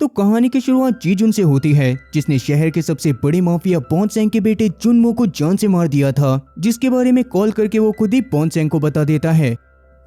तो कहानी की शुरुआत जीजुन से होती है, जिसने शहर के सबसे बड़े माफिया बॉन्सेंग के बेटे जुनमो को जान से मार दिया था, जिसके बारे में कॉल करके वो खुद ही बॉन्सेंग को बता देता है।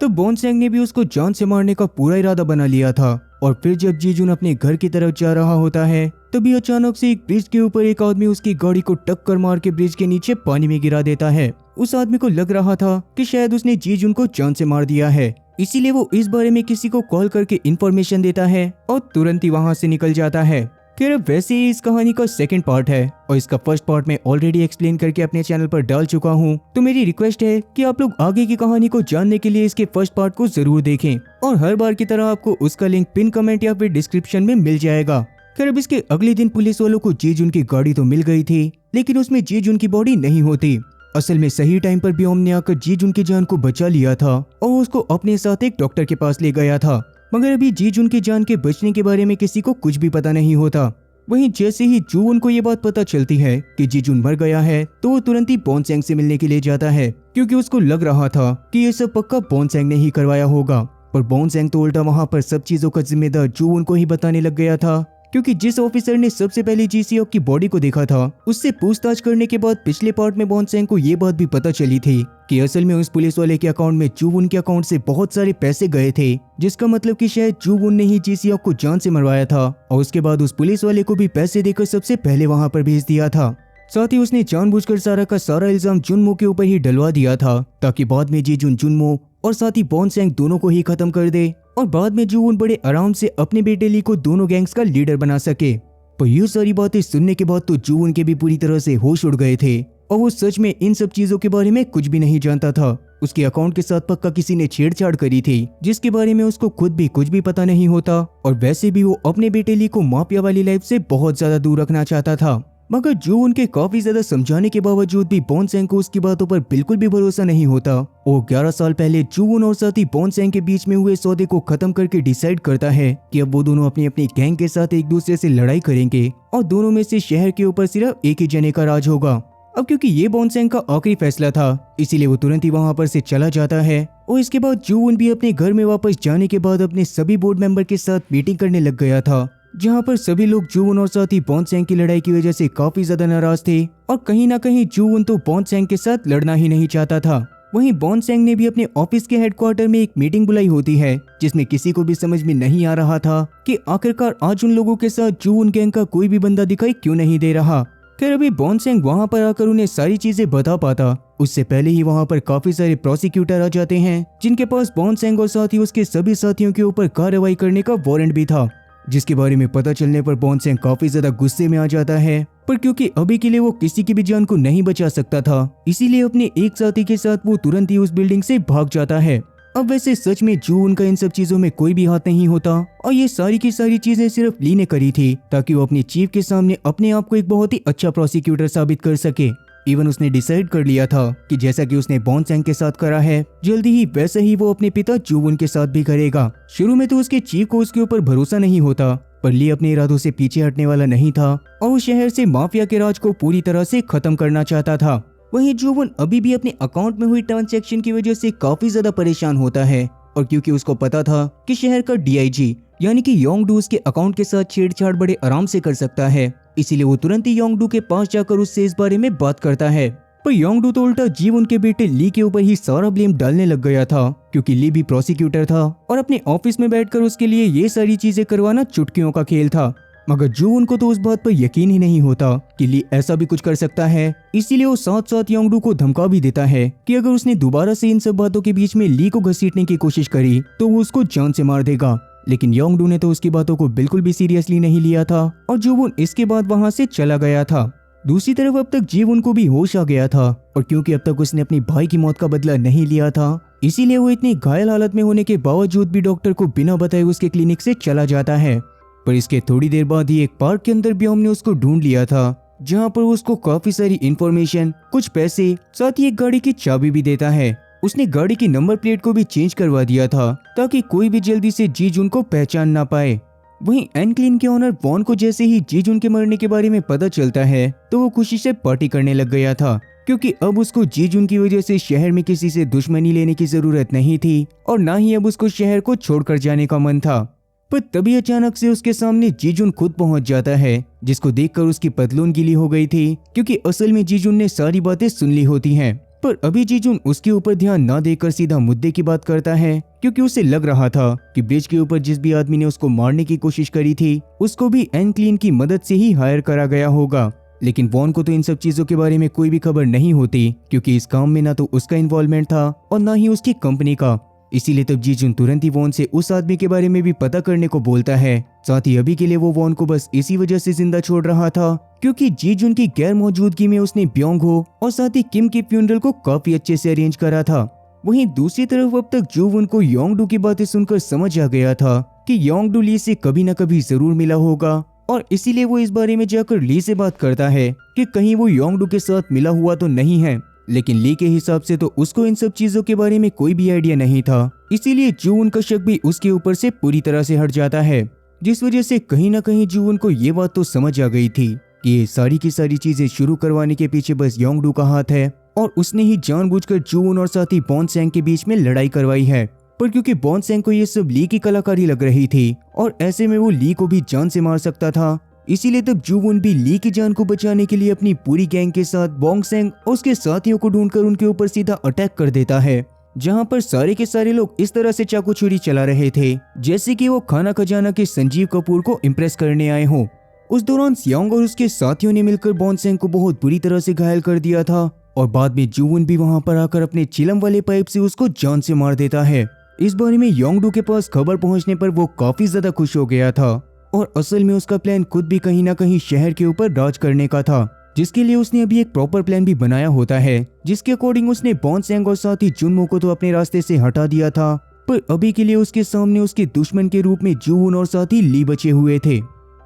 तो बॉन्सेंग ने भी उसको जान से मारने का पूरा इरादा बना लिया था। और फिर जब जीजुन अपने घर की तरफ जा रहा होता है, तभी अचानक से एक ब्रिज के ऊपर एक आदमी उसकी गाड़ी को टक्कर मार के ब्रिज के नीचे पानी में गिरा देता है। उस आदमी को लग रहा था कि शायद उसने जीजुन को जान से मार दिया है, इसीलिए वो इस बारे में किसी को कॉल करके इन्फॉर्मेशन देता है और तुरंत ही वहाँ से निकल जाता है। खैर वैसे ही इस कहानी का सेकंड पार्ट है और इसका फर्स्ट पार्ट मैं ऑलरेडी एक्सप्लेन करके अपने चैनल पर डाल चुका हूँ। तो मेरी रिक्वेस्ट है कि आप लोग आगे की कहानी को जानने के लिए इसके फर्स्ट पार्ट को जरूर देखें और हर बार की तरह आपको उसका लिंक पिन कमेंट या फिर डिस्क्रिप्शन में मिल जाएगा। खैर अब इसके अगले दिन पुलिस वालों को जीजुन की गाड़ी तो मिल गई थी, लेकिन उसमें जीजुन की बॉडी नहीं होती। असल में सही टाइम पर ब्योम ने आकर जीजुन की जान को बचा लिया था और उसको अपने साथ एक डॉक्टर के पास ले गया था। मगर अभी जीजुन की जान के बचने के बारे में किसी को कुछ भी पता नहीं होता। वहीं जैसे ही जूवोन को ये बात पता चलती है कि जीजुन मर गया है, तो वो तुरंत ही बॉन्सेंग से मिलने के लिए जाता है, क्योंकि उसको लग रहा था कि ये सब पक्का बॉन्सेंग ने ही करवाया होगा। पर बॉन्सेंग तो उल्टा वहाँ पर सब चीजों का जिम्मेदार जूवोन को ही बताने लग गया था, क्योंकि जिस ऑफिसर ने सबसे पहले जीसीओ की बॉडी को देखा था, उससे पूछताछ करने के बाद पिछले पार्ट में बॉन्सेंग को ये बात भी पता चली थी कि असल में उस पुलिस वाले के अकाउंट में जूवुन के अकाउंट से बहुत सारे पैसे गए थे, जिसका मतलब कि शायद जूवुन ने ही जीसीओ को जान से मरवाया था और उसके बाद उस पुलिस वाले को भी पैसे देकर सबसे पहले वहां पर भेज दिया था। साथ ही उसने जानबूझकर सारा का सारा इल्जाम जुनमो के ऊपर ही डलवा दिया था, ताकि बाद में जीजुन जुनमो और साथ ही बॉन्सेंग दोनों को ही खत्म कर दे और बाद में जूवुन बड़े आराम से अपने बेटे ली को दोनों गैंग्स का लीडर बना सके। पर ये सारी बातें सुनने के बाद तो जूवुन के भी पूरी तरह से होश उड़ गए थे और वो सच में इन सब चीजों के बारे में कुछ भी नहीं जानता था। उसके अकाउंट के साथ पक्का किसी ने छेड़छाड़ करी थी, जिसके बारे में उसको खुद भी कुछ भी पता नहीं होता। और वैसे भी वो अपने बेटे ली को माफिया वाली लाइफ से बहुत ज्यादा दूर रखना चाहता था। मगर जूवुन के काफी ज्यादा समझाने के बावजूद भी बॉन्सेंग को उसकी बातों पर बिल्कुल भी भरोसा नहीं होता। वो 11 साल पहले जूवुन और साथ ही बॉन्सेंग के बीच में हुए सौदे को खत्म करके डिसाइड करता है कि अब वो दोनों अपनी अपनी गैंग के साथ एक दूसरे से लड़ाई करेंगे और दोनों में से शहर के ऊपर सिर्फ एक ही जने का राज होगा। अब क्योंकि ये बॉन्सेंग का आखिरी फैसला था, इसीलिए वो तुरंत ही वहां पर से चला जाता है। और इसके बाद जूवुन भी अपने घर में वापस जाने के बाद अपने सभी बोर्ड मेंबर के साथ मीटिंग करने लग गया था, जहां पर सभी लोग जूवुन और साथ ही बॉन्सेंग की लड़ाई की वजह से काफी ज्यादा नाराज थे और कहीं ना कहीं जूवुन तो बॉन्सेंग के साथ लड़ना ही नहीं चाहता था। वहीं बॉन्सेंग ने भी अपने ऑफिस के हेडक्वार्टर में एक मीटिंग बुलाई होती है, जिसमें किसी को भी समझ में नहीं आ रहा था कि आखिरकार आज उन लोगों के साथ जूवुन गैंग का कोई भी बंदा दिखाई क्यों नहीं दे रहा। खैर अभी बॉन्सेंग वहां पर आकर उन्हें सारी चीजें बता पाता, उससे पहले ही वहां पर काफी सारे प्रोसिक्यूटर आ जाते हैं, जिनके पास बॉन्सेंग और साथ ही उसके सभी साथियों के ऊपर कार्रवाई करने का वारंट भी था। जिसके बारे में पता चलने पर बॉन्सेंग काफी ज्यादा गुस्से में आ जाता है, पर क्योंकि अभी के लिए वो किसी की भी जान को नहीं बचा सकता था, इसीलिए अपने एक साथी के साथ वो तुरंत ही उस बिल्डिंग से भाग जाता है। अब वैसे सच में जूवुन का इन सब चीजों में कोई भी हाथ नहीं होता और ये सारी की सारी चीजें सिर्फ ली ने करी थी, ताकि वो अपने चीफ के सामने अपने आप को एक बहुत ही अच्छा प्रोसिक्यूटर साबित कर सके। इवन उसने डिसाइड कर लिया था कि जैसा कि उसने बॉन्सेंग के साथ करा है, जल्दी ही वैसा ही वो अपने पिता जूवुन के साथ भी करेगा। शुरू में तो उसके चीफ को उसके ऊपर भरोसा नहीं होता, पर ली अपने इरादों से पीछे हटने वाला नहीं था और उस शहर से माफिया के राज को पूरी तरह से खत्म करना चाहता था। वहीं जूवुन अभी भी अपने अकाउंट में हुई ट्रांजैक्शन की वजह से काफी ज्यादा परेशान होता है, और क्योंकि उसको पता था कि शहर का डीआईजी यानी कि योंगडू उसके अकाउंट के साथ छेड़छाड़ बड़े आराम से कर सकता है, इसीलिए वो तुरंत ही योंगडू के पास जाकर उससे इस बारे में बात करता है। पर योंगडू तो उल्टा जीवुन के बेटे ली के ऊपर ही सारा ब्लेम डालने लग गया था, क्योंकि ली भी प्रोसिक्यूटर था और अपने ऑफिस में बैठकर उसके लिए ये सारी चीजें करवाना चुटकियों का खेल था। मगर जूवुन को तो उस बात पर यकीन ही नहीं होता कि ली ऐसा भी कुछ कर सकता है, इसीलिए वो साथ साथ योंगडू को धमका भी देता है कि अगर उसने दोबारा से इन सब बातों के बीच में ली को घसीटने की कोशिश करी तो वो उसको जान से मार देगा। लेकिन योंगडू ने तो उसकी बातों को बिल्कुल भी सीरियसली नहीं लिया था और जूवुन इसके बाद वहां से चला गया था। दूसरी तरफ अब तक जीवुन को भी होश आ गया था, और क्योंकि अब तक उसने अपनी भाई की मौत का बदला नहीं लिया था, इसीलिए वो इतनी घायल हालत में होने के बावजूद भी डॉक्टर को बिना बताए उसके क्लिनिक से चला जाता है। पर इसके थोड़ी देर बाद ही एक पार्क के अंदर ब्योम ने उसको ढूंढ लिया था, जहाँ पर उसको काफी सारी इंफॉर्मेशन, कुछ पैसे, साथ ही एक गाड़ी की चाबी भी देता है। उसने गाड़ी की नंबर प्लेट को भी चेंज करवा दिया था, ताकि कोई भी जल्दी से जीजुन को पहचान ना पाए। वहीं एनक्लीन के ओनर वॉन को जैसे ही जीजुन के मरने के बारे में पता चलता है, तो वो खुशी से पार्टी करने लग गया था, क्योंकि अब उसको जीजुन की वजह से शहर में किसी से दुश्मनी लेने की जरूरत नहीं थी और ना ही अब उसको शहर को छोड़कर जाने का मन था। पर तभी अचानक से उसके सामने जीजुन खुद पहुंच जाता है, जिसको देखकर उसकी पतलून गीली हो गई थी, क्योंकि असल में जीजुन ने सारी बातें सुन ली होती हैं। पर अभी जीजुन उसके ऊपर ध्यान ना देकर सीधा मुद्दे की बात करता है, क्योंकि उसे लग रहा था कि ब्रिज के ऊपर जिस भी आदमी ने उसको मारने की कोशिश करी थी उसको भी एन क्लीन की मदद से ही हायर करा गया होगा। लेकिन वॉन को तो इन सब चीजों के बारे में कोई भी खबर नहीं होती, क्योंकि इस काम में ना तो उसका इन्वॉल्वमेंट था और ना ही उसकी कंपनी का। इसीलिए तब जीजुन तुरंत ही वॉन से उस आदमी के बारे में भी पता करने को बोलता है। साथ ही अभी के लिए वो वॉन को बस इसी वजह से जिंदा छोड़ रहा था क्योंकि जीजुन की गैर मौजूदगी में उसने ब्योंग हो और साथ ही किम के फ्यूनरल को काफी अच्छे से अरेंज करा था। वहीं दूसरी तरफ अब तक जूवुन को योंगडू की बातें सुनकर समझ आ गया था कि योंगडू ली से कभी न कभी जरूर मिला होगा, और इसीलिए वो इस बारे में जाकर ली से बात करता है कि कहीं वो योंगडू के साथ मिला हुआ तो नहीं है। लेकिन ली के हिसाब से तो उसको इन सब चीजों के बारे में कोई भी आइडिया नहीं था, इसीलिए जूवुन का शक भी उसके ऊपर से पूरी तरह से हट जाता है, जिस वजह से कहीं ना कहीं जूवुन को ये बात तो समझ आ गई थी कि ये सारी की सारी चीजें शुरू करवाने के पीछे बस योंगडू का हाथ है और उसने ही जानबूझकर जूवुन और साथ ही बॉन्सेंग के बीच में लड़ाई करवाई है। पर क्योंकि बॉन्सेंग को ये सब ली की कलाकारी लग रही थी और ऐसे में वो ली को भी जान से मार सकता था, इसीलिए तब जूवुन भी ली की जान को बचाने के लिए अपनी पूरी गैंग के साथ बॉन्सेंग और उसके साथियों को ढूंढकर उनके ऊपर सीधा अटैक कर देता है, जहां पर सारे के सारे लोग इस तरह से चाकू छुरी चला रहे थे जैसे कि वो खाना खजाना के संजीव कपूर को इम्प्रेस करने आए हों। उस दौरान सियांग और उसके साथियों ने मिलकर बॉन्सेंग को बहुत बुरी तरह से घायल कर दिया था और बाद में जूवुन भी वहां पर आकर अपने चिलम वाले पाइप से उसको जान से मार देता है। इस बारे में योंगडू के पास खबर पहुंचने पर वो काफी ज्यादा खुश हो गया था और असल में उसका प्लान खुद भी कहीं ना कहीं शहर के ऊपर राज करने का था, जिसके लिए उसने अभी एक प्रॉपर प्लान भी बनाया होता है, जिसके अकॉर्डिंग उसने बॉन्सेंग और साथ ही जुनमो को तो अपने रास्ते से हटा दिया था। पर अभी के लिए उसके सामने उसके दुश्मन के रूप में जूवुन और साथ ही ली बचे हुए थे।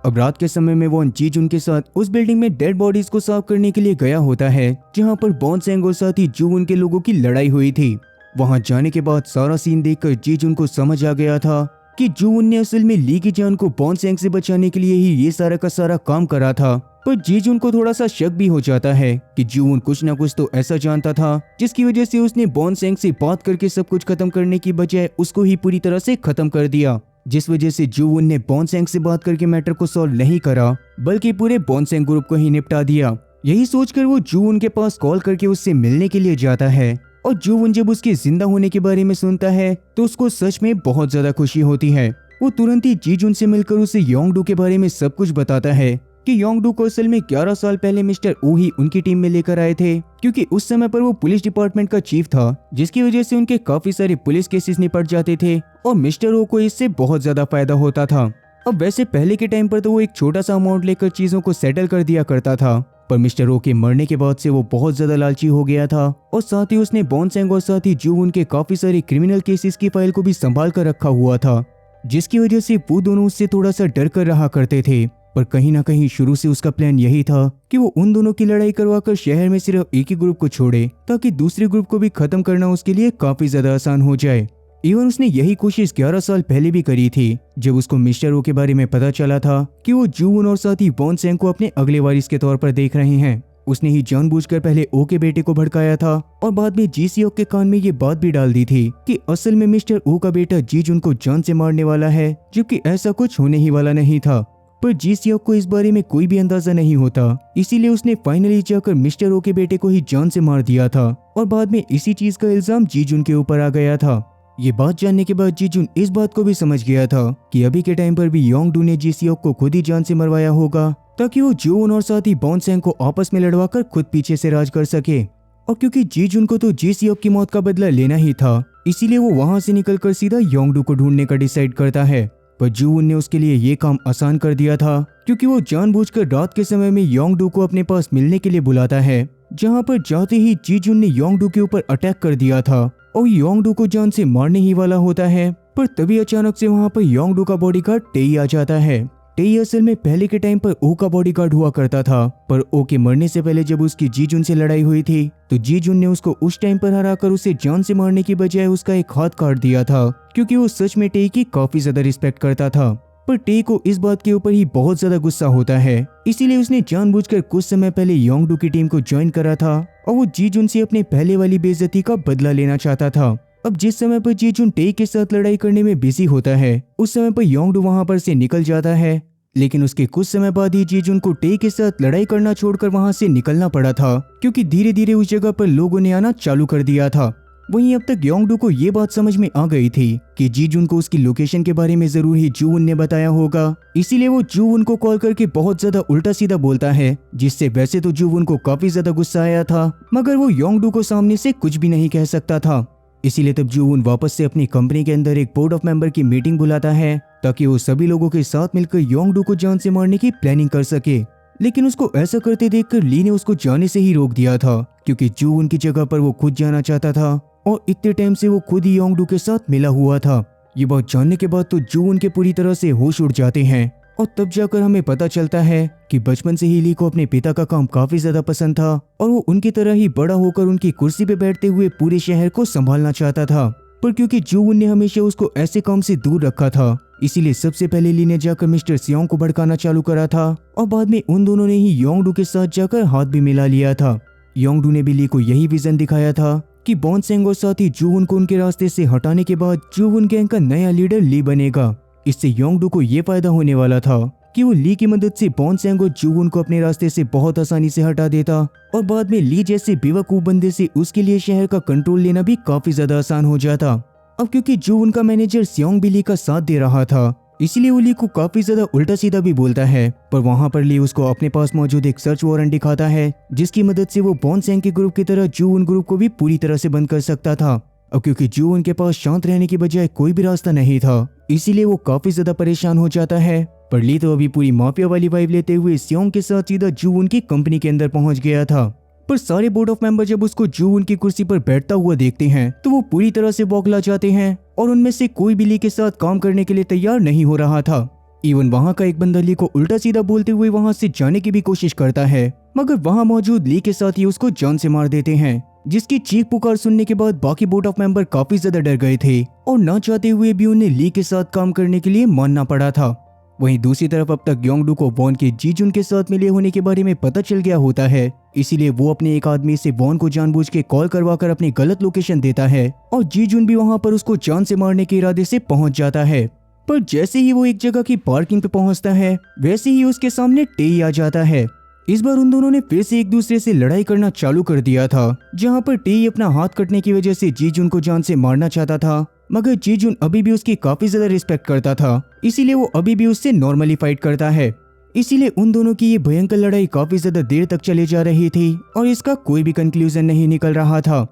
अब रात के समय में वॉन जीजुन के साथ उस बिल्डिंग में डेड बॉडीज को साफ करने के लिए गया होता है, जहां पर बॉन्सेंग और साथ ही जूवुन के लोगों की लड़ाई हुई थी। वहां जाने के बाद सारा सीन देखकर जीजुन को समझ आ गया था कि जूवुन ने असल में ली की जान को बॉन्सेंग से बचाने के लिए ही ये सारा का सारा काम करा था। पर जीजुन को थोड़ा सा शक भी हो जाता है कि जूवुन कुछ ना कुछ तो ऐसा जानता था जिसकी वजह से उसने बॉन्सेंग से बात करके सब कुछ खत्म करने की बजाय उसको ही पूरी तरह से खत्म कर दिया, जिस वजह से जूवुन ने बॉन्सेंग से बात करके मैटर को सॉल्व नहीं करा बल्कि पूरे बॉन्सेंग ग्रुप को ही निपटा दिया। यही सोचकर वो जूवुन के पास कॉल करके उससे मिलने के लिए जाता है और जूवुन जब उसके जिंदा होने के बारे में सुनता है तो उसको सच में बहुत ज्यादा खुशी होती है। वो तुरंत ही जीजुन से मिलकर उसे योंगडू के बारे में सब कुछ बताता है कि योंगडू को असल में 11 साल पहले मिस्टर ओ ही उनकी टीम में लेकर आए थे, क्योंकि उस समय पर वो पुलिस डिपार्टमेंट का चीफ था, जिसकी वजह से उनके काफी सारे पुलिस केसेस निपट जाते थे और मिस्टर ओ को इससे बहुत ज्यादा फायदा होता था। अब वैसे पहले के टाइम पर तो वो एक छोटा सा अमाउंट लेकर चीजों को सेटल कर दिया करता था, पर मिस्टर ओ के मरने के बाद से वो बहुत ज्यादा लालची हो गया था और साथ ही उसने बॉन्सेंग और साथ ही जूवुन के काफी सारे क्रिमिनल केसेस की फाइल को भी संभाल कर रखा हुआ था, जिसकी वजह से वो दोनों उससे थोड़ा सा डर कर रहा करते थे। पर कहीं ना कहीं शुरू से उसका प्लान यही था कि वो उन दोनों की लड़ाई करवाकर शहर में सिर्फ एक ही ग्रुप को छोड़े ताकि दूसरे ग्रुप को भी खत्म करना उसके लिए काफी ज्यादा आसान हो जाए। इवन उसने यही कोशिश 11 साल पहले भी करी थी, जब उसको मिस्टर ओ के बारे में पता चला था कि वो जूवुन और साथ ही बॉन्सेंग को अपने अगले वारिस के तौर पर देख रहे हैं। उसने ही जानबूझकर पहले ओ के बेटे को भड़काया था और बाद में जीसीओक के कान में ये बात भी डाल दी थी कि असल में मिस्टर ओ का बेटा जीजुन को जान से मारने वाला है, जबकि ऐसा कुछ होने ही वाला नहीं था। पर जीसीओक को इस बारे में कोई भी अंदाजा नहीं होता, इसीलिए उसने फाइनली जाकर मिस्टर ओ के बेटे को ही जान से मार दिया था और बाद में इसी चीज का इल्जाम जीजुन के ऊपर आ गया था। ये बात जानने के बाद जीजुन इस बात को भी समझ गया था कि अभी के टाइम पर भी योंगडू ने जीसीओक को खुद ही जान से मरवाया होगा ताकि वो जूवुन और साथ ही बॉन्सेंग को आपस में लड़वाकर खुद पीछे से राज कर सके। और क्योंकि जीजुन को तो जीसीओक की मौत का बदला लेना ही था, इसीलिए वो वहां से निकलकर सीधा योंगडू को ढूंढने का डिसाइड करता है। पर जूवुन ने उसके लिए ये काम आसान कर दिया था, क्योंकि वो जानबूझकर रात के समय में योंगडू को अपने पास मिलने के लिए बुलाता है, जहां पर जाते ही जीजुन ने योंगडू के ऊपर अटैक कर दिया था और योंगडू को जान से मारने ही वाला होता है। पर तभी अचानक से वहां पर योंगडू का बॉडीगार्ड टेई आ जाता है। टेई असल में पहले के टाइम पर ओ का बॉडीगार्ड हुआ करता था, पर ओ के मरने से पहले जब उसकी जीजुन से लड़ाई हुई थी तो जीजुन ने उसको उस टाइम पर हराकर उसे जान से मारने की बजाय उसका एक हाथ काट दिया था, क्योंकि वो सच में टेई की काफी ज्यादा रिस्पेक्ट करता था। पर टेई को इस बात के ऊपर ही बहुत ज्यादा गुस्सा होता है, इसीलिए उसने जानबूझकर कुछ समय पहले योंगडू की टीम को ज्वाइन करा था और वो जीजुन से अपने पहले वाली बेइज्जती का बदला लेना चाहता था। अब जिस समय पर जीजुन टे के साथ लड़ाई करने में बिजी होता है, उस समय पर योंगडू वहां पर से निकल जाता है। लेकिन उसके कुछ समय बाद ही जीजुन को टे के साथ लड़ाई करना छोड़कर वहां से निकलना पड़ा था, क्योंकि धीरे धीरे उस जगह पर लोगों ने आना चालू कर दिया था। वहीं अब तक योंगडू को ये बात समझ में आ गई थी कि जीजुन को उसकी लोकेशन के बारे में जरूर ही जूवुन ने बताया होगा। इसीलिए वो जूवुन को कॉल करके बहुत ज्यादा उल्टा सीधा बोलता है, जिससे वैसे तो जूवुन को काफी ज्यादा गुस्सा आया था, मगर वो योंगडू को सामने से कुछ भी नहीं कह सकता था। इसीलिए तब जूवुन वापस से अपनी कंपनी के अंदर एक बोर्ड ऑफ मेंबर की मीटिंग बुलाता है, ताकि वो सभी लोगों के साथ मिलकर योंगडू को जान से मारने की प्लानिंग कर सके। लेकिन उसको ऐसा करते देखकर ली ने उसको जाने से ही रोक दिया था, क्योंकि जूवुन की जगह पर वो खुद जाना चाहता था और इतने टाइम से वो खुद ही योंगडू के साथ मिला हुआ था। ये बात जानने के बाद तो जूवुन के पूरी तरह से होश उड़ जाते हैं और तब जाकर हमें पता चलता है कि बचपन से ही ली को अपने पिता का काम काफी ज्यादा पसंद था और वो उनकी तरह ही बड़ा होकर उनकी कुर्सी पे बैठते हुए पूरे शहर को संभालना चाहता था। पर क्योंकि जूवुन ने हमेशा उसको ऐसे काम से दूर रखा था, इसीलिए सबसे पहले ली ने जाकर मिस्टर सियोंग को भड़काना चालू करा था और बाद में उन दोनों ने ही योंगडू के साथ जाकर हाथ भी मिला लिया था। योंगडू ने भी ली को यही विजन दिखाया था कि बॉन्सेंग और साथ ही जूवुन को उनके रास्ते से हटाने के बाद जूवुन गैंग का नया लीडर ली बनेगा। इससे योंगडू को ये फायदा होने वाला था कि वो ली की मदद से बॉन्सेंग और जूवुन को अपने रास्ते से बहुत आसानी से हटा देता और बाद में ली जैसे बेवकूफ बंदे से उसके लिए शहर का कंट्रोल लेना भी काफी ज्यादा आसान हो जाता। अब क्योंकि जूवुन का मैनेजर सियोंग भी ली का साथ दे रहा था, इसीलिए वो ली को काफी ज्यादा उल्टा सीधा भी बोलता है। पर वहां पर ली उसको अपने पास मौजूद एक सर्च वारंट दिखाता है, जिसकी मदद से वो बॉन्सेंग के ग्रुप की तरह जूवुन ग्रुप को भी पूरी तरह से बंद कर सकता था। अब क्योंकि जूवुन के पास शांत रहने की बजाय कोई भी रास्ता नहीं था, इसीलिए वो काफी ज्यादा परेशान हो जाता है। पर ली तो अभी पूरी माफिया वाली वाइब लेते हुए सियोंग के साथ सीधा जूवुन की कंपनी के अंदर पहुंच गया था। पर सारे बोर्ड ऑफ मेंबर जब उसको जूवुन की कुर्सी पर बैठता हुआ देखते हैं तो वो पूरी तरह से बौखला जाते हैं और उनमें से कोई भी ली के साथ काम करने के लिए तैयार नहीं हो रहा था। इवन वहां का एक बंदा ली को उल्टा सीधा बोलते हुए वहां से जाने की भी कोशिश करता है, मगर वहां मौजूद ली के साथ ही उसको जान से मार देते हैं, जिसकी चीख पुकार सुनने के बाद बाकी बोर्ड ऑफ मेंबर काफी ज्यादा डर गए थे और ना चाहते हुए भी उन्हें ली के साथ काम करने के लिए मानना पड़ा था। वहीं दूसरी तरफ अब तक योंगडू को वॉन के जीजुन के साथ मिले होने के बारे में पता चल गया होता है, इसीलिए वो अपने एक आदमी से वॉन को जानबूझ के कॉल करवाकर अपनी गलत लोकेशन देता है और जीजुन भी वहां पर उसको जान से मारने के इरादे से पहुंच जाता है। पर जैसे ही वो एक जगह की पार्किंग पे पहुंचता है, वैसे ही उसके सामने टेई आ जाता है। इस बार उन दोनों ने फिर से एक दूसरे से लड़ाई करना चालू कर दिया था, जहां पर टेई अपना हाथ कटने की वजह से जीजुन को जान से मारना चाहता था, मगर जीजुन अभी भी उसकी काफी ज्यादा रिस्पेक्ट करता था, इसीलिए वो अभी भी उससे नॉर्मली फाइट करता है। इसीलिए उन दोनों की ये भयंकर लड़ाई काफी ज्यादा देर तक चली जा रही थी और इसका कोई भी कंक्लूजन नहीं निकल रहा था।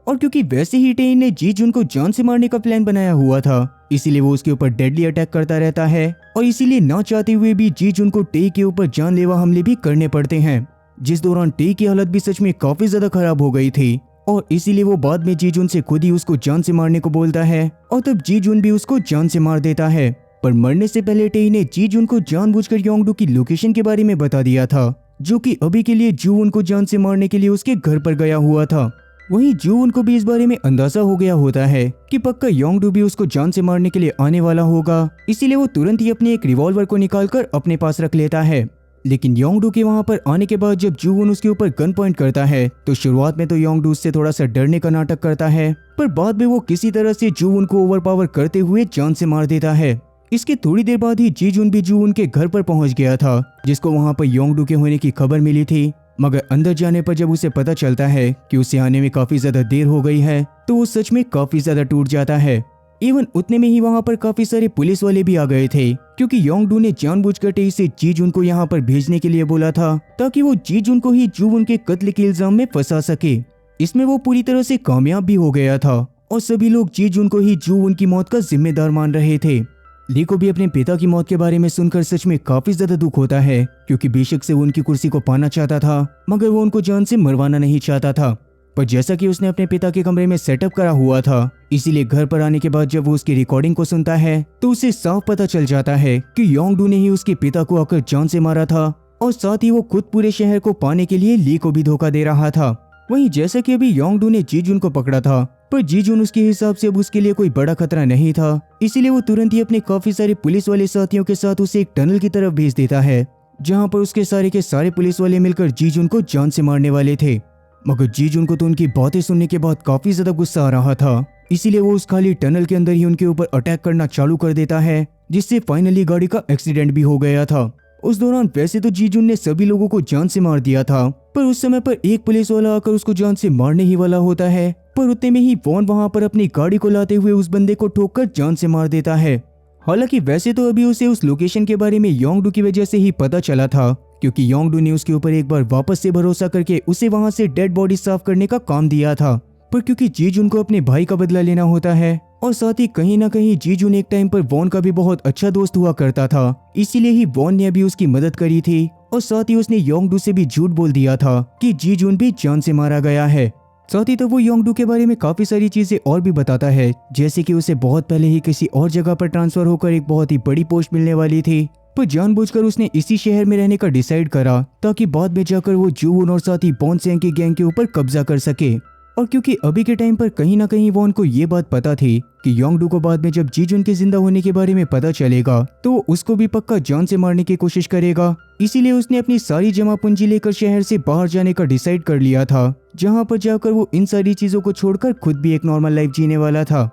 और क्योंकि वैसे ही टेई ने जीजुन को जान से मारने का प्लान बनाया हुआ था, इसीलिए वो उसके ऊपर डेडली अटैक करता रहता है और इसीलिए ना चाहते हुए भी जीजुन को टेई के ऊपर जानलेवा हमले भी करने पड़ते हैं, जिस दौरान टेई की हालत भी सच में काफी ज्यादा खराब हो गई थी और इसीलिए वो बाद में जीजुन से खुद ही उसको जान से मारने को बोलता है और तब जीजुन भी उसको जान से मार देता है। पर मरने से पहले टेई ने जीजुन को जानबूझकर योंगडू की लोकेशन के बारे में बता दिया था, जो कि अभी के लिए जूवुन को जान से मारने के लिए उसके घर पर गया हुआ था। वहीं जूवुन को भी इस बारे में अंदाजा हो गया होता है कि पक्का योंगडू भी उसको जान से मारने के लिए आने वाला होगा, इसीलिए वो तुरंत ही अपने एक रिवॉल्वर को निकालकर अपने पास रख लेता है। लेकिन योंगडू के वहां पर आने के बाद जब जूवुन उसके ऊपर गन पॉइंट करता है तो शुरुआत में तो योंगडू उससे थोड़ा सा डरने का नाटक करता है, पर बाद में वो किसी तरह से जूवुन को ओवरपावर करते हुए जान से मार देता है। इसके थोड़ी देर बाद ही जीजुन भी जूवुन के घर पर पहुंच गया था, जिसको वहां पर योंगडू के होने की खबर मिली थी, मगर अंदर जाने पर जब उसे पता चलता है कि उसे आने में काफी ज्यादा देर हो गई है तो वो सच में काफी ज्यादा टूट जाता है। इवन उतने में ही वहां पर काफी सारे पुलिस वाले भी आ गए थे, क्योंकि योंगडू ने जानबूझकर टेई से जीजुन को यहाँ पर भेजने के लिए बोला था ताकि वो जीजुन को ही जूवुन के कत्ल के इल्जाम में फंसा सके। इसमें वो पूरी तरह से कामयाब भी हो गया था और सभी लोग जीजुन को ही जूवुन की मौत का जिम्मेदार मान रहे थे। ली को भी अपने पिता की मौत के बारे में सुनकर सच में काफी ज्यादा दुख होता है, क्योंकि बेशक से वो उनकी कुर्सी को पाना चाहता था, मगर वो उनको जान से मरवाना नहीं चाहता था। पर जैसा कि उसने अपने पिता के कमरे में सेटअप करा हुआ था, इसीलिए घर पर आने के बाद जब वो उसकी रिकॉर्डिंग को सुनता है तो उसे साफ पता चल जाता है कि योंगडू ने ही उसके पिता को आकर जान से मारा था और साथ ही वो खुद पूरे शहर को पाने के लिए ली को भी धोखा दे रहा था। वहीं जैसा कि अभी योंगडू ने जीजुन को पकड़ा था, पर जीजुन उसके हिसाब से अब उसके लिए कोई बड़ा खतरा नहीं था, इसीलिए वो तुरंत ही अपने काफी सारे पुलिस वाले साथियों के साथ उसे एक टनल की तरफ भेज देता है, जहां पर उसके सारे के सारे पुलिस वाले मिलकर जीजुन को जान से मारने वाले थे। मगर जीजुन को तो उनकी बातें सुनने के बाद काफी ज्यादा गुस्सा आ रहा था इसीलिए वो उस खाली टनल के अंदर ही उनके ऊपर अटैक करना चालू कर देता है, जिससे फाइनली गाड़ी का एक्सीडेंट भी हो गया था। उस दौरान वैसे तो जी जुन ने सभी लोगों को जान से मार दिया था, पर उस समय पर एक पुलिस वाला आकर उसको जान से मारने ही वाला होता है, पर उतने में ही वॉन वहां पर अपनी गाड़ी को लाते हुए उस बंदे को ठोककर जान से मार देता है। हालांकि वैसे तो अभी उसे उस लोकेशन के बारे में योंगडू की वजह से ही पता चला था, क्योंकि योंगडू ने उसके ऊपर एक बार वापस से भरोसा करके उसे वहां से डेड बॉडी साफ करने का काम दिया था। पर क्योंकि जी जुन को अपने भाई का बदला लेना होता है और साथ ही कहीं ना कहीं जी जुन एक टाइम पर वॉन का भी बहुत अच्छा दोस्त हुआ करता था, इसीलिए ही वॉन ने अभी उसकी मदद करी थी और साथ ही उसने योंगडू से भी झूठ बोल दिया था कि जी जुन भी जान से मारा गया है। साथ ही तो वो योंगडू के बारे में काफी सारी चीजें और भी बताता है, जैसे कि उसे बहुत पहले ही किसी और जगह पर ट्रांसफर होकर एक बहुत ही बड़ी पोस्ट मिलने वाली थी, पर जानबूझकर उसने इसी शहर में रहने का डिसाइड करा ताकि बाद में जाकर वो जूवून और साथ ही बॉन्सेंग की गैंग के ऊपर कब्जा कर सके। और क्योंकि अभी के टाइम पर कहीं ना कहीं वॉन को ये बात पता थी कि योंगडू को बाद में जब जी जुन के जिंदा होने के बारे में पता चलेगा तो वो उसको भी पक्का जान से मारने की कोशिश करेगा, इसीलिए उसने अपनी सारी जमा पूंजी लेकर शहर से बाहर जाने का डिसाइड कर लिया था, जहां पर जाकर वो इन सारी चीजों को छोड़कर खुद भी एक नॉर्मल लाइफ जीने वाला था।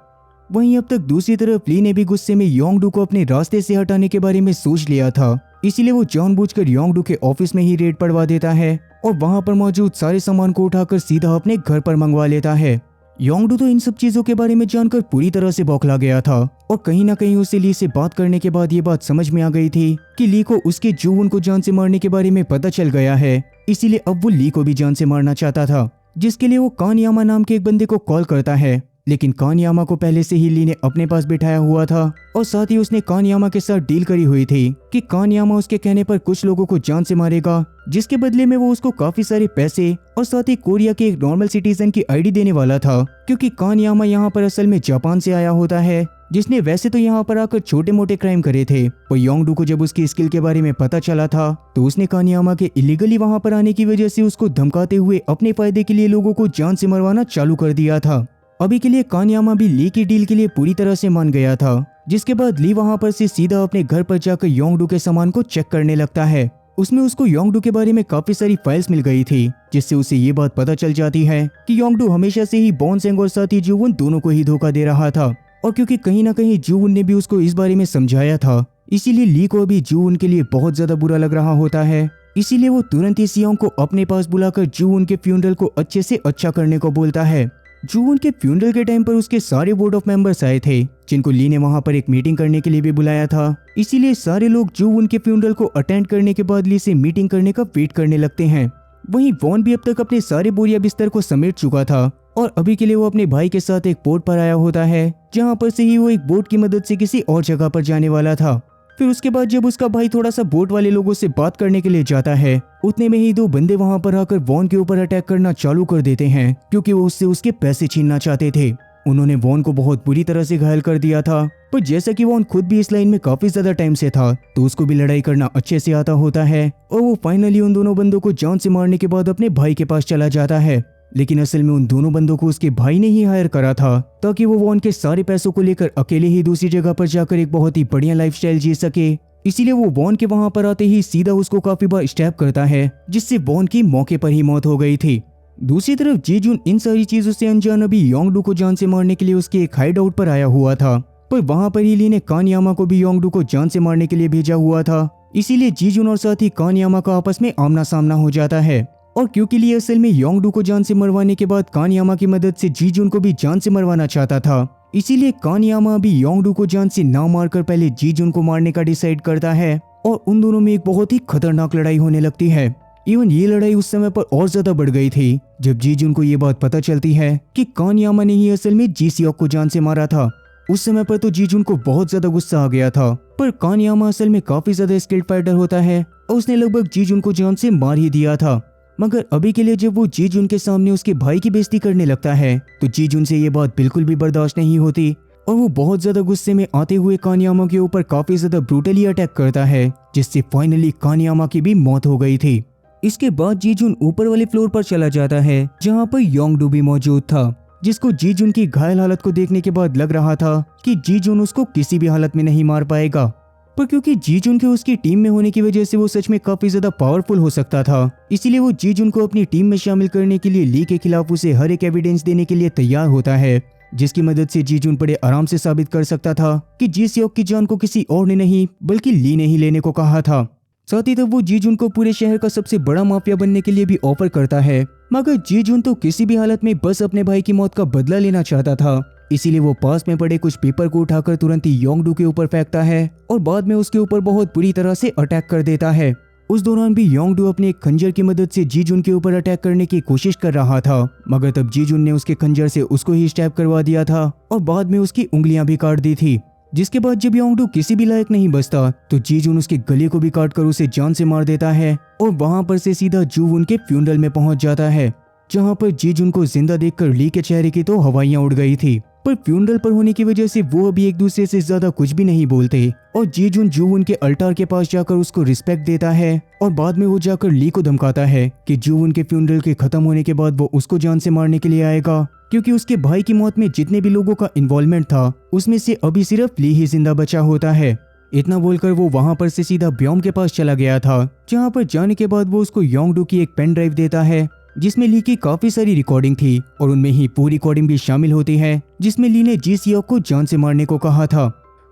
वहीं अब तक दूसरी तरफ ली ने भी गुस्से में योंगडू को अपने रास्ते से हटाने के बारे में सोच लिया था, इसीलिए वो जानबूझकर योंगडू के ऑफिस में ही रेड पड़वा देता है और वहां पर मौजूद सारे सामान को उठाकर सीधा अपने घर पर मंगवा लेता है। योंगडू तो इन सब चीजों के बारे में जानकर पूरी तरह से बौखला गया था और कहीं ना कहीं उसे ली से बात करने के बाद ये बात समझ में आ गई थी कि ली को उसके जूवून को जान से मारने के बारे में पता चल गया है, इसीलिए अब वो ली को भी जान से मारना चाहता था, जिसके लिए वो कानयामा नाम के एक बंदे को कॉल करता है। लेकिन कानयामा को पहले से ही ली ने अपने पास बिठाया हुआ था और साथ ही उसने कानयामा के साथ डील करी हुई थी कि कानयामा उसके कहने पर कुछ लोगों को जान से मारेगा, जिसके बदले में वो उसको काफी सारे पैसे और साथ ही कोरिया के एक नॉर्मल सिटीजन की आईडी देने वाला था, क्योंकि कानयामा यहाँ पर असल में जापान से आया होता है, जिसने वैसे तो यहाँ पर आकर छोटे मोटे क्राइम करे थे। और योंगडू को जब उसकी स्किल के बारे में पता चला था तो उसने कानयामा के इलीगली वहाँ पर आने की वजह से उसको धमकाते हुए अपने फायदे के लिए लोगों को जान से मरवाना चालू कर दिया था। अभी के लिए कानयामा भी ली की डील के लिए पूरी तरह से मान गया था, जिसके बाद ली वहां पर से सीधा अपने घर पर जाकर योंगडू के सामान को चेक करने लगता है। उसमें उसको योंगडू के बारे में काफी सारी फाइल्स मिल गई थी, जिससे उसे ये बात पता चल जाती है कि योंगडू हमेशा से ही बॉन्सेंग और साथ ही जूवून दोनों को ही धोखा दे रहा था। और क्योंकि कहीं ना कहीं जूवून ने भी उसको इस बारे में समझाया था, इसीलिए ली को अभी जूवून के लिए बहुत ज्यादा बुरा लग रहा होता है। इसीलिए वो तुरंत ही सियोंग को अपने पास बुलाकर जूवून के फ्यूनरल को अच्छे से अच्छा करने को बोलता है। जूवून के फ्यूनरल के टाइम पर उसके सारे बोर्ड ऑफ मेंबर्स आए थे, जिनको ली ने वहां पर एक मीटिंग करने के लिए भी बुलाया था, इसीलिए सारे लोग जूवून के फ्यूनरल को अटेंड करने के बाद ली से मीटिंग करने का वेट करने लगते हैं। वहीं वॉन भी अब तक अपने सारे बोरिया बिस्तर को समेट चुका था और अभी के लिए वो अपने भाई के साथ एक बोट पर आया होता है, जहाँ पर से ही वो एक बोट की मदद से किसी और जगह पर जाने वाला था। फिर उसके बाद जब उसका भाई थोड़ा सा बोट वाले लोगों से बात करने के लिए जाता है, उतने में ही दो बंदे वहां पर आकर वॉन के ऊपर अटैक करना चालू कर देते हैं, क्योंकि वो उससे उसके पैसे छीनना चाहते थे। उन्होंने वॉन को बहुत बुरी तरह से घायल कर दिया था, पर जैसा कि वॉन खुद भी इस लाइन में काफी ज्यादा टाइम से था तो उसको भी लड़ाई करना अच्छे से आता होता है और वो फाइनली उन दोनों बंदों को जान से मारने के बाद अपने भाई के पास चला जाता है। लेकिन असल में उन दोनों बंदों को उसके भाई ने ही हायर करा था ताकि वो वॉन के सारे पैसों को लेकर अकेले ही दूसरी जगह पर जाकर एक बहुत ही बढ़िया लाइफस्टाइल जी सके। इसीलिए वो वॉन के वहां पर आते ही सीधा उसको काफी बार स्टैप करता है, जिससे वॉन की मौके पर ही मौत हो गई थी। दूसरी तरफ जी जुन इन सारी चीजों से अनजान अभी योंगडू को जान से मारने के लिए उसके एक हाइड आउट पर आया हुआ था, पर वहां पर ही ली ने कानयामा को भी योंगडू को जान से मारने के लिए भेजा हुआ था। इसीलिए जी जुन और साथ ही कानयामा का आपस में आमना सामना हो जाता है। और क्योंकि ली असल में योंगडू को जान से मरवाने के बाद कानयामा की मदद से जी जुन को भी जान से मरवाना चाहता था, इसीलिए कानयामा भी योंगडू को जान से ना मारकर पहले जी जुन को मारने का डिसाइड करता है और उन दोनों में एक बहुत ही खतरनाक लड़ाई होने लगती है। इवन ये लड़ाई उस समय पर और ज्यादा बढ़ गई थी जब जी जुन को ये बात पता चलती है कि कानयामा ने ही असल में जी सियोक को जान से मारा था। उस समय पर तो जी जुन को बहुत ज्यादा गुस्सा आ गया था, पर कानयामा असल में काफी ज्यादा स्किल्ड फाइटर होता है और उसने लगभग जी जुन को जान से मार ही दिया था। मगर अभी के लिए जब वो जी जुन के सामने उसके भाई की बेइज्जती करने लगता है तो जी जुन से ये बात बिल्कुल भी बर्दाश्त नहीं होती और वो बहुत ज्यादा गुस्से में आते हुए कानयामा के ऊपर काफी ज्यादा ब्रूटली अटैक करता है, जिससे फाइनली कानयामा की भी मौत हो गई थी। इसके बाद जी जुन ऊपर वाले फ्लोर पर चला जाता है जहाँ पर योंगडू भी मौजूद था, जिसको जी जुन की घायल हालत को देखने के बाद लग रहा था कि जी जुन उसको किसी भी हालत में नहीं मार पाएगा। पर क्योंकि जी जुन के उसकी टीम में होने की वजह से वो सच में काफी ज्यादा पावरफुल हो सकता था, इसीलिए वो जी जुन को अपनी टीम में शामिल करने के लिए ली के खिलाफ उसे हर एक एविडेंस देने के लिए तैयार होता है। जिसकी मदद से जी जुन बड़े आराम से साबित कर सकता था कि जी सियोक की जान को किसी और ने नहीं बल्कि ली ने ही लेने को कहा था। साथ ही तब वो जी जुन को पूरे शहर का सबसे बड़ा माफिया बनने के लिए भी ऑफर करता है, मगर जी जुन तो किसी भी हालत में बस अपने भाई की मौत का बदला लेना चाहता था। इसीलिए वो पास में पड़े कुछ पेपर को उठाकर तुरंत ही योंगडू के ऊपर फेंकता है और बाद में उसके ऊपर बहुत बुरी तरह से अटैक कर देता है। उस दौरान भी योंगडू अपने एक खंजर की मदद से जी जुन के ऊपर अटैक करने की कोशिश कर रहा था, मगर तब जी जुन ने उसके खंजर से उसको ही स्टैब करवा दिया था और बाद में उसकी उंगलियां भी काट दी थी। जिसके बाद जब योंगडू किसी भी लायक नहीं बचता तो जी जुन उसके गले को भी काट कर उसे जान से मार देता है और वहां पर से सीधा जूवुन के फ्यूनरल में पहुंच जाता है, जहां पर जी जुन को जिंदा देखकर ली के चेहरे की तो हवाइयां उड़ गई थी। पर फ्यूनरल पर होने की वजह से वो अभी एक दूसरे से ज्यादा कुछ भी नहीं बोलते और जी जुन जूवुन के अल्टार के पास जाकर उसको रिस्पेक्ट देता है और बाद में वो जाकर ली को धमकाता है कि जूवुन के फ्यूनरल के खत्म होने के बाद वो उसको जान से मारने के लिए आएगा, क्योंकि उसके भाई की मौत में जितने भी लोगों का इन्वॉल्वमेंट था उसमें से अभी सिर्फ ली ही जिंदा बचा होता है। इतना बोलकर वो वहां पर से सीधा ब्योम के पास चला गया था, जहां पर जाने के बाद वो उसको योंगडू की एक पेन ड्राइव देता है जिसमें ली की काफी सारी रिकॉर्डिंग थी और उनमें ही पूरी रिकॉर्डिंग भी शामिल होती है जिसमें ली ने जी सियोक को जान से मारने को कहा था।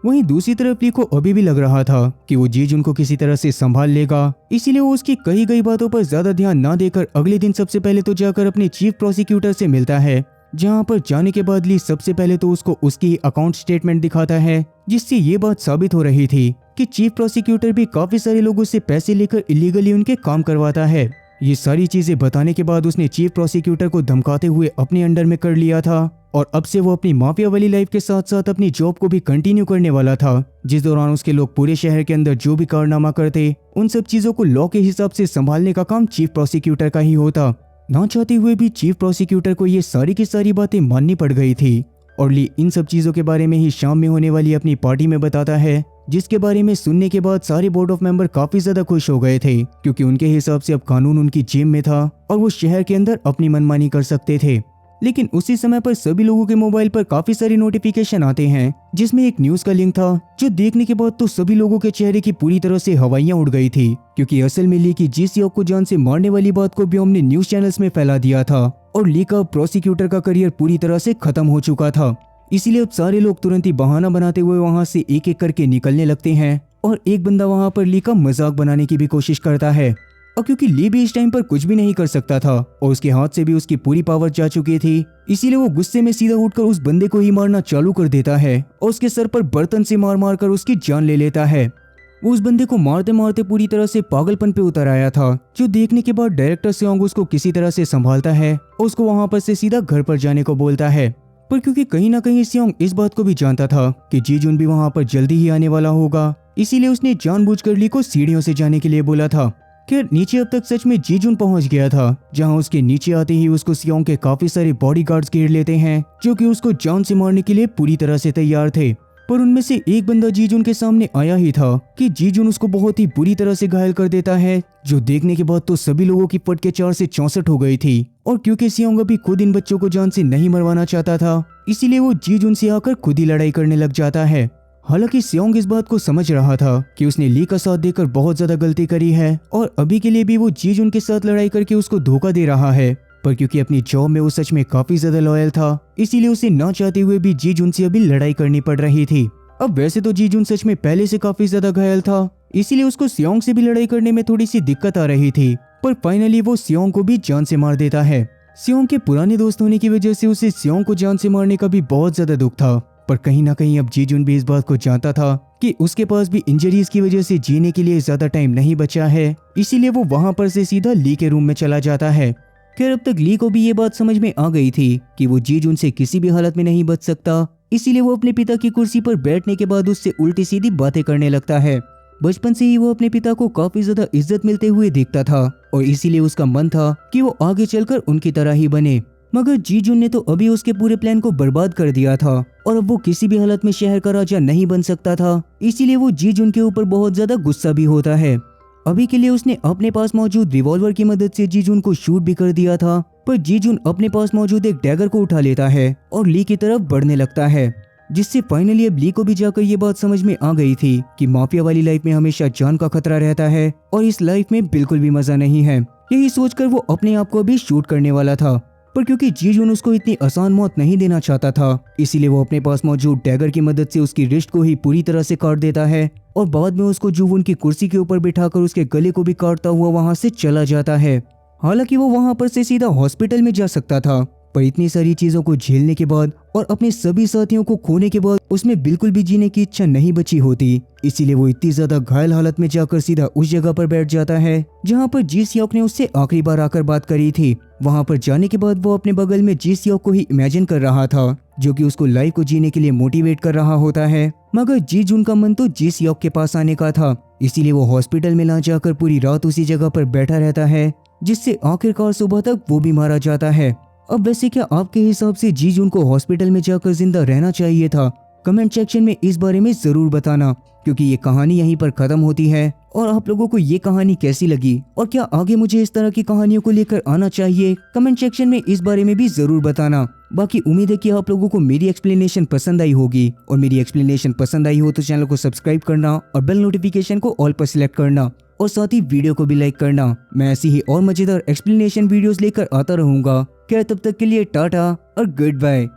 वहीं दूसरी तरफ ली को अभी भी लग रहा था कि वो जी जुन को किसी तरह से संभाल लेगा, इसीलिए वो उसकी कही गई बातों पर ज्यादा ध्यान ना देकर अगले दिन सबसे पहले तो जाकर अपने चीफ प्रोसिक्यूटर से मिलता है, जहां पर जाने के बाद ली सबसे पहले तो उसको उसकी अकाउंट स्टेटमेंट दिखाता है, जिससे ये बात साबित हो रही थी कि चीफ प्रोसिक्यूटर भी काफी सारे लोगों से पैसे लेकर इलीगली उनके काम करवाता है। ये सारी चीजें बताने के बाद उसने चीफ प्रोसिक्यूटर को धमकाते हुए अपने अंडर में कर लिया था और अब से वो अपनी माफिया वाली लाइफ के साथ साथ अपनी जॉब को भी कंटिन्यू करने वाला था, जिस दौरान उसके लोग पूरे शहर के अंदर जो भी कारनामा करते उन सब चीजों को लॉ के हिसाब से संभालने का काम चीफ प्रोसिक्यूटर का ही होता। ना चाहते हुए भी चीफ प्रोसिक्यूटर को ये सारी की सारी बातें माननी पड़ गई थी और ली इन सब चीजों के बारे में ही शाम में होने वाली अपनी पार्टी में बताता है, जिसके बारे में सुनने के बाद सारे बोर्ड ऑफ मेंबर काफी ज्यादा खुश हो गए थे, क्योंकि उनके हिसाब से अब कानून उनकी जेब में था और वो शहर के अंदर अपनी मनमानी कर सकते थे। लेकिन उसी समय पर सभी लोगों के मोबाइल पर काफी सारे नोटिफिकेशन आते हैं, जिसमें एक न्यूज का लिंक था, जो देखने के बाद तो सभी लोगों के चेहरे की पूरी तरह से हवाइयां उड़ गई थी, क्योंकि असल में ली की जी सियोक को जान से मारने वाली बात को भी हमने न्यूज चैनल्स में फैला दिया था और ली का प्रोसिक्यूटर का करियर पूरी तरह से खत्म हो चुका था। इसीलिए अब सारे लोग तुरंत ही बहाना बनाते हुए वहां से एक एक करके निकलने लगते हैं और एक बंदा वहां पर ली का मजाक बनाने की भी कोशिश करता है। और क्योंकि ली भी इस टाइम पर कुछ भी नहीं कर सकता था और उसके हाथ से भी उसकी पूरी पावर जा चुकी थी, इसीलिए वो गुस्से में सीधा उठकर उस बंदे को ही मारना चालू कर देता है और उसके सर पर बर्तन से मार मार कर उसकी जान ले लेता है। वो उस बंदे को मारते मारते पूरी तरह से पागलपन पे उतर आया था, जो देखने के बाद डायरेक्टर सेओंग उसको किसी तरह से संभालता है और उसको वहां पर से सीधा घर पर जाने को बोलता है। पर क्योंकि कहीं ना कहीं सेओंग इस बात को भी जानता था कि जी जुन भी वहां पर जल्दी ही आने वाला होगा, इसीलिए उसने जानबूझकर ली को सीढ़ियों से जाने के लिए बोला था। खैर नीचे अब तक सच में जी जुन पहुंच गया था, जहां उसके नीचे आते ही उसको सेओंग के काफी सारे बॉडीगार्ड्स घेर लेते हैं, जो कि उसको जान से मारने के लिए पूरी तरह से तैयार थे। पर उनमें से एक बंदा जी जुन के सामने आया ही था कि जी जुन उसको बहुत ही बुरी तरह से घायल कर देता है, जो देखने के बाद तो सभी लोगों की फटके 4 से 64 हो गई थी। और क्योंकि सेओंग अभी खुद इन बच्चों को जान से नहीं मरवाना चाहता था, इसीलिए वो जी जुन से आकर खुद ही लड़ाई करने लग जाता है। हालांकि सेओंग इस बात को समझ रहा था कि उसने ली का साथ देकर बहुत ज्यादा गलती करी है और अभी के लिए भी वो जी जुन के साथ लड़ाई करके उसको धोखा दे रहा है, पर क्योंकि अपनी जॉब में वो सच में काफी ज्यादा लॉयल था, इसीलिए उसे ना चाहते हुए भी जी जुन से अभी लड़ाई करनी पड़ रही थी। अब वैसे तो जी जुन सच में पहले से काफी ज्यादा घायल था, इसीलिए उसको सेओंग से भी लड़ाई करने में थोड़ी सी दिक्कत आ रही थी, पर फाइनली वो सेओंग को भी जान से मार देता है। सेओंग के पुराने दोस्त होने की वजह से उसे सेओंग को जान से मारने का भी बहुत ज्यादा दुख था, पर कहीं ना कहीं अब जी जुन भी इस बात को जानता था कि उसके पास भी इंजरीज की वजह से जीने के लिए ज्यादा टाइम नहीं बचा है, इसीलिए वो वहां पर से सीधा ली के रूम में चला जाता है। खैर अब तक ली को भी ये बात समझ में आ गई थी कि वो जी जुन से किसी भी हालत में नहीं बच सकता, इसीलिए वो अपने पिता की कुर्सी पर बैठने के बाद उससे उल्टी सीधी बातें करने लगता है। बचपन से ही वो अपने पिता को काफी ज्यादा इज्जत मिलते हुए देखता था और इसीलिए उसका मन था कि वो आगे चलकर उनकी तरह ही बने, मगर जी जुन ने तो अभी उसके पूरे प्लान को बर्बाद कर दिया था और अब वो किसी भी हालत में शहर का राजा नहीं बन सकता था, इसीलिए वो जी जुन के ऊपर बहुत ज्यादा गुस्सा भी होता है। अभी के लिए उसने अपने पास मौजूद रिवॉल्वर की मदद से जी जुन को शूट भी कर दिया था, पर जी जुन अपने पास मौजूद एक डैगर को उठा लेता है और ली की तरफ बढ़ने लगता है, जिससे फाइनली अब ली को भी जाकर ये बात समझ में आ गई थी कि माफिया वाली लाइफ में हमेशा जान का खतरा रहता है और इस लाइफ में बिल्कुल भी मजा नहीं है। यही सोचकर वो अपने आप को भी शूट करने वाला था, पर क्योंकि जी जुन उसको इतनी आसान मौत नहीं देना चाहता था, इसीलिए वो अपने पास मौजूद डैगर की मदद से उसकी रिस्ट को ही पूरी तरह से काट देता है और बाद में उसको जुवुन की कुर्सी के ऊपर बिठाकर उसके गले को भी काटता हुआ वहां से चला जाता है। हालांकि वो वहां पर से सीधा हॉस्पिटल में जा सकता था, पर इतनी सारी चीजों को झेलने के बाद और अपने सभी साथियों को खोने के बाद उसमें बिल्कुल भी जीने की इच्छा नहीं बची होती। इसीलिए वो इतनी ज्यादा घायल हालत में जाकर सीधा उस जगह पर बैठ जाता है जहां पर जी सियोक ने उससे आखिरी बार आकर बात करी थी। वहां पर जाने के बाद वो अपने बगल में जी सियोक को ही इमेजिन कर रहा था, जो कि उसको लाइफ को जीने के लिए मोटिवेट कर रहा होता है। मगर जी जुन का मन तो जी सियोक के पास आने का था, इसीलिए वो हॉस्पिटल में ना जाकर पूरी रात उसी जगह पर बैठा रहता है, जिससे आखिरकार सुबह तक वो भी मारा जाता है। अब वैसे क्या आपके हिसाब से जी जुन को हॉस्पिटल में जाकर जिंदा रहना चाहिए था? कमेंट सेक्शन में इस बारे में जरूर बताना, क्योंकि ये कहानी यहीं पर खत्म होती है। और आप लोगों को ये कहानी कैसी लगी और क्या आगे मुझे इस तरह की कहानियों को लेकर आना चाहिए? कमेंट सेक्शन में इस बारे में भी जरूर बताना। बाकी उम्मीद है कि आप लोगों को मेरी एक्सप्लेनेशन पसंद आई होगी, और मेरी एक्सप्लेनेशन पसंद आई हो तो चैनल को सब्सक्राइब करना और बेल नोटिफिकेशन को ऑल पर सिलेक्ट करना, और साथ ही वीडियो को भी लाइक करना। मैं ऐसी ही और मजेदार एक्सप्लेनेशन वीडियोस लेकर आता रहूंगा। क्या तब तक के लिए टाटा और गुड बाय।